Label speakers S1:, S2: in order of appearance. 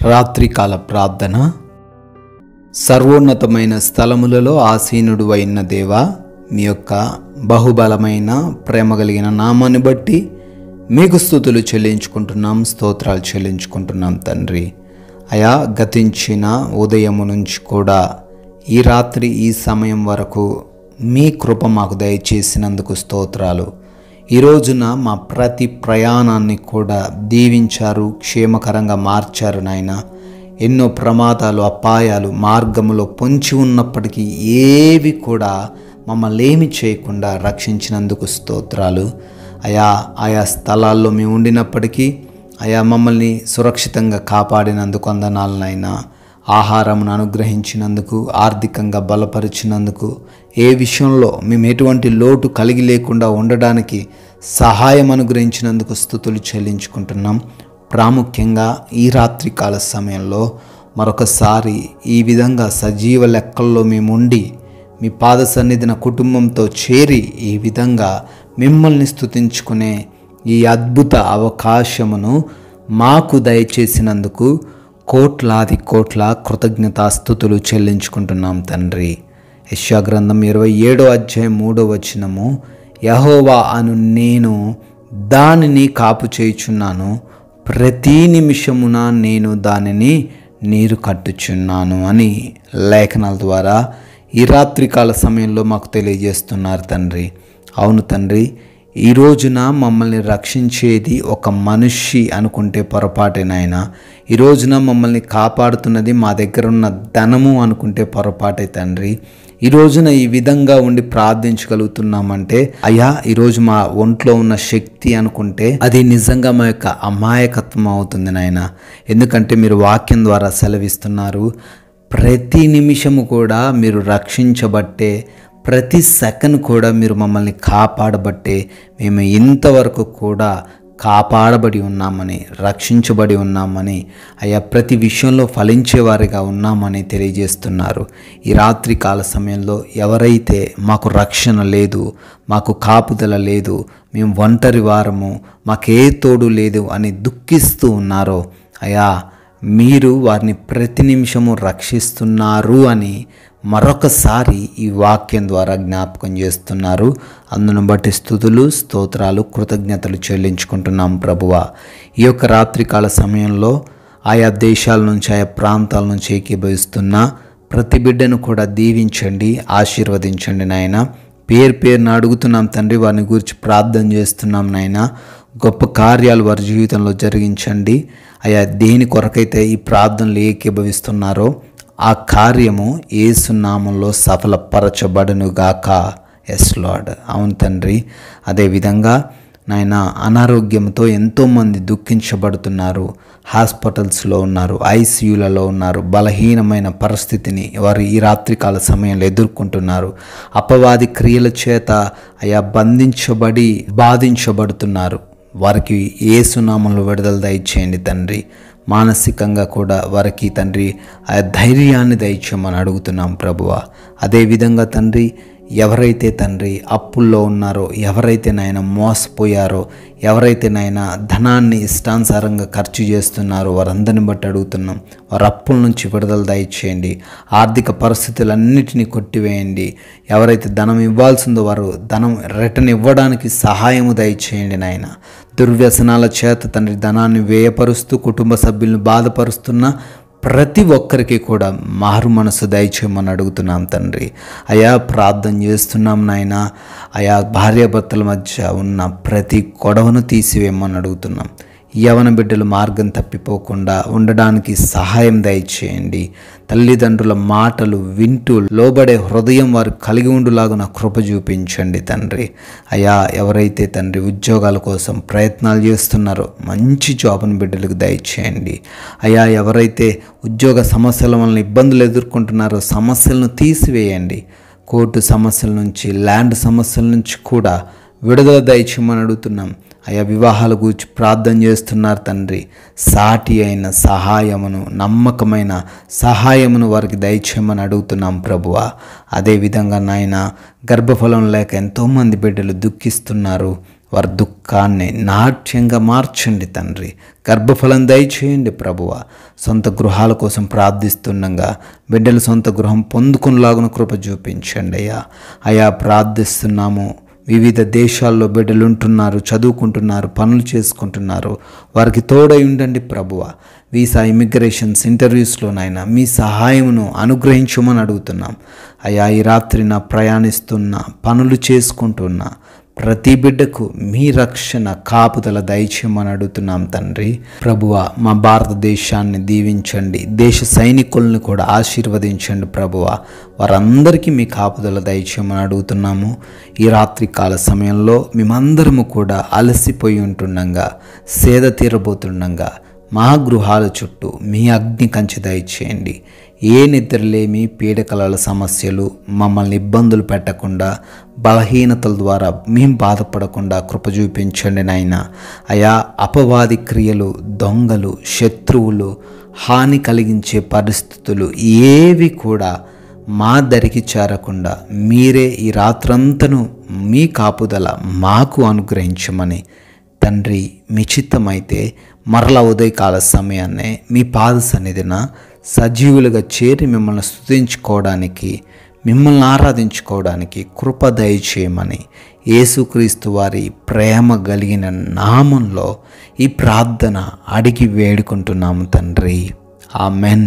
S1: రాత్రికాల ప్రార్థన. సర్వోన్నతమైన స్థలములలో ఆసీనుడు అయిన దేవా, మీ యొక్క బహుబలమైన ప్రేమ కలిగిన నామాన్ని బట్టి మీకు స్తుతులు చెల్లించుకుంటున్నాం, స్తోత్రాలు చెల్లించుకుంటున్నాం తండ్రి. అయా, గతించిన ఉదయము నుంచి కూడా ఈ రాత్రి ఈ సమయం వరకు మీ కృప మాకు దయచేసినందుకు స్తోత్రాలు. ఈ రోజున మా ప్రతి ప్రయాణాన్ని కూడా దీవించారు, క్షేమకరంగా మార్చారు నాయన. ఎన్నో ప్రమాదాలు, అపాయాలు మార్గములో పొంచి ఉన్నప్పటికీ ఏవి కూడా మమ్మల్ని ఏమి చేయకుండా రక్షించినందుకు స్తోత్రాలు. ఆయా స్థలాల్లో మేము ఉండినప్పటికీ మమ్మల్ని సురక్షితంగా కాపాడినందుకు వందనాలు నాయనా. ఆహారమును అనుగ్రహించినందుకు, ఆర్థికంగా బలపరిచినందుకు, ఏ విషయంలో మేము ఎటువంటి లోటు కలిగి లేకుండా ఉండడానికి సహాయం అనుగ్రహించినందుకు స్తుతులు చెల్లించుకుంటున్నాం. ప్రాముఖ్యంగా ఈ రాత్రికాల సమయంలో మరొకసారి ఈ విధంగా సజీవ లెక్కల్లో మేము ఉండి మీ పాద సన్నిధిన కుటుంబంతో చేరి ఈ విధంగా మిమ్మల్ని స్తుతించుకునే ఈ అద్భుత అవకాశమును మాకు దయచేసినందుకు కోట్లాది కోట్ల కృతజ్ఞతాస్తుతులు చెల్లించుకుంటున్నాం తండ్రి. యెషయా గ్రంథం 27వ అధ్యాయం 3వ వచనము, యెహోవా అను నేను దానిని కాపు చేయుచున్నాను, ప్రతి నిమిషమున నేను దానిని నీరు కట్టుచున్నాను అని లేఖనాల ద్వారా ఈ రాత్రికాల సమయంలో మాకు తెలియజేస్తున్నారు తండ్రి. అవును తండ్రి, ఈ రోజున మమ్మల్ని రక్షించేది ఒక మనిషి అనుకుంటే పొరపాటేనాయనా. ఈ రోజున మమ్మల్ని కాపాడుతున్నది మా దగ్గర ఉన్న ధనము అనుకుంటే పొరపాటే తండ్రి. ఈ రోజున ఈ విధంగా ఉండి ప్రార్థించగలుగుతున్నామంటే ఈరోజు మా ఒంట్లో ఉన్న శక్తి అనుకుంటే అది నిజంగా మా యొక్క అమాయకత్వం అవుతుంది నాయన. ఎందుకంటే మీరు వాక్యం ద్వారా సెలవిస్తున్నారు, ప్రతి నిమిషము కూడా మీరు రక్షించబట్టే, ప్రతి సెకండ్ కూడా మీరు మమ్మల్ని కాపాడబట్టే మేము ఇంతవరకు కూడా కాపాడబడి ఉన్నామని, రక్షించబడి ఉన్నామని, ప్రతి విషయంలో ఫలించేవారిగా ఉన్నామని తెలియజేస్తున్నారు. ఈ రాత్రి కాల సమయంలో ఎవరైతే మాకు రక్షణ లేదు, మాకు కాపుదల లేదు, మేము ఒంటరి వారము, మాకే తోడు లేదు అని దుఃఖిస్తూ ఉన్నారో మీరు వారిని ప్రతి నిమిషము రక్షిస్తున్నారు అని మరొకసారి ఈ వాక్యం ద్వారా జ్ఞాపకం చేస్తున్నారు. అందును బట్టి స్తుతులు, స్తోత్రాలు, కృతజ్ఞతలు చెల్లించుకుంటున్నాం ప్రభువా. ఈ యొక్క రాత్రికాల సమయంలో ఆయా దేశాల నుంచి, ఆయా ప్రాంతాల నుంచి ఏకీభవిస్తున్న ప్రతి బిడ్డను కూడా దీవించండి, ఆశీర్వదించండి నాయన. పేరున అడుగుతున్నాం తండ్రి, వారిని గురించి ప్రార్థన చేస్తున్నాం నాయన. గొప్ప కార్యాలు వారి జీవితంలో జరిగించండి. దేని కొరకైతే ఈ ప్రార్థనలు ఏకీభవిస్తున్నారో ఆ కార్యము యేసు నామములో సఫలపరచబడునుగాక. Yes lord. అవును తండ్రి. అదేవిధంగా నాయన, అనారోగ్యంతో ఎంతోమంది దుఃఖించబడుతున్నారు, హాస్పిటల్స్లో ఉన్నారు, ఐసీయూలలో ఉన్నారు. బలహీనమైన పరిస్థితిని వారు ఈ రాత్రికాల సమయంలో ఎదుర్కొంటున్నారు. అపవాది క్రియల చేత బంధించబడి బాధించబడుతున్నారు. వారికి యేసు నామములో విడుదల దయచేయండి తండ్రి. మానసికంగా కూడా వారికి తండ్రి ధైర్యాన్ని దయచేయమని అడుగుతున్నాం ప్రభువా. అదేవిధంగా తండ్రి, ఎవరైతే తండ్రి అప్పుల్లో ఉన్నారో, ఎవరైతే నాయన మోసపోయారో, ఎవరైతే నాయన ధనాన్ని ఇష్టానుసారంగా ఖర్చు చేస్తున్నారో వారందరిని బట్టి అడుగుతున్నాం. వారి అప్పుల నుంచి విడుదల దయచేయండి. ఆర్థిక పరిస్థితులన్నిటినీ కొట్టివేయండి. ఎవరైతే ధనం ఇవ్వాల్సిందో వారు ధనం రిటర్న్ ఇవ్వడానికి సహాయము దయచేయండి నాయన. దుర్వ్యసనాల చేత తండ్రి ధనాన్ని వ్యయపరుస్తూ కుటుంబ సభ్యులను బాధపరుస్తున్న ప్రతి ఒక్కరికి కూడా మారు మనసు దయచేయమని అడుగుతున్నాం తండ్రి. ప్రార్థన చేస్తున్నాం నాయన. భార్యాభర్తల మధ్య ఉన్న ప్రతి గొడవను తీసివేయమని అడుగుతున్నాం. యవన బిడ్డలు మార్గం తప్పిపోకుండా ఉండడానికి సహాయం దయచేయండి. తల్లిదండ్రుల మాటలు వింటూ లోబడే హృదయం వారు కలిగి ఉండులాగున కృప చూపించండి తండ్రి. ఎవరైతే తండ్రి ఉద్యోగాల కోసం ప్రయత్నాలు చేస్తున్నారో మంచి జాబ్ను బిడ్డలకు దయచేయండి. ఎవరైతే ఉద్యోగ సమస్యల వలన ఇబ్బందులు ఎదుర్కొంటున్నారో సమస్యలను తీసివేయండి. కోర్టు సమస్యల నుంచి, ల్యాండ్ సమస్యల నుంచి కూడా విడుదల దయచేయమని అడుగుతున్నాం. వివాహాల గురించి ప్రార్థన చేస్తున్నారు తండ్రి. సాటి అయిన సహాయమును, నమ్మకమైన సహాయమును వారికి దయచేయమని అడుగుతున్నాం ప్రభువా. అదేవిధంగా నాయన, గర్భఫలం లేక ఎంతోమంది బిడ్డలు దుఃఖిస్తున్నారు. వారి దుఃఖాన్ని నాట్యంగా మార్చండి తండ్రి. గర్భఫలం దయచేయండి ప్రభువ. సొంత గృహాల కోసం ప్రార్థిస్తుండగా బిడ్డలు సొంత గృహం పొందుకునేలాగున కృప చూపించండి అయ్యా ప్రార్థిస్తున్నాము. వివిధ దేశాల్లో బిడ్డలు ఉంటున్నారు, చదువుకుంటున్నారు, పనులు చేసుకుంటున్నారు. వారికి తోడై ఉండండి ప్రభువ. వీసా ఇమిగ్రేషన్స్ ఇంటర్వ్యూస్లోనైనా మీ సహాయమును అనుగ్రహించమని అడుగుతున్నాం అయ్యా. ఈ రాత్రి ప్రయాణిస్తున్న, పనులు చేసుకుంటున్న ప్రతి బిడ్డకు మీ రక్షణ కాపుదల దయచేయమని అడుగుతున్నాం తండ్రి. ప్రభువ, మా భారతదేశాన్ని దీవించండి, దేశ సైనికులను కూడా ఆశీర్వదించండి ప్రభువ. వారందరికీ మీ కాపుదల దయచేయమని అడుగుతున్నాము. ఈ రాత్రి కాల సమయంలో మేమందరము కూడా అలసిపోయి ఉంటుండగా, సేద తీరబోతుండగా మా గృహాల చుట్టూ మీ అగ్ని కంచె దయచేయండి. ఏ నిద్రలేమి, పీడకలల సమస్యలు మమ్మల్ని ఇబ్బందులు పెట్టకుండా, బలహీనతల ద్వారా మేము బాధపడకుండా కృప చూపించండి నాయనా. అయా అపవాది క్రియలు, దొంగలు, శత్రువులు, హాని కలిగించే పరిస్థితులు ఏవి కూడా మా దరికి చేరకుండా మీరే ఈ రాత్రంతను మీ కాపుదల మాకు అనుగ్రహించమని తండ్రి, మీ చిత్తమైతే మరలా ఉదయకాల సమయాన్నే మీ పాద సన్నిధిన సజీవులుగా చేరి మిమ్మల్ని స్తుతించుకోవడానికి, మిమ్మల్ని ఆరాధించుకోవడానికి కృప దయచేయమని యేసుక్రీస్తు వారి ప్రేమ కలిగిన నామంలో ఈ ప్రార్థన అడిగి వేడుకుంటున్నాము తండ్రి. ఆమెన్.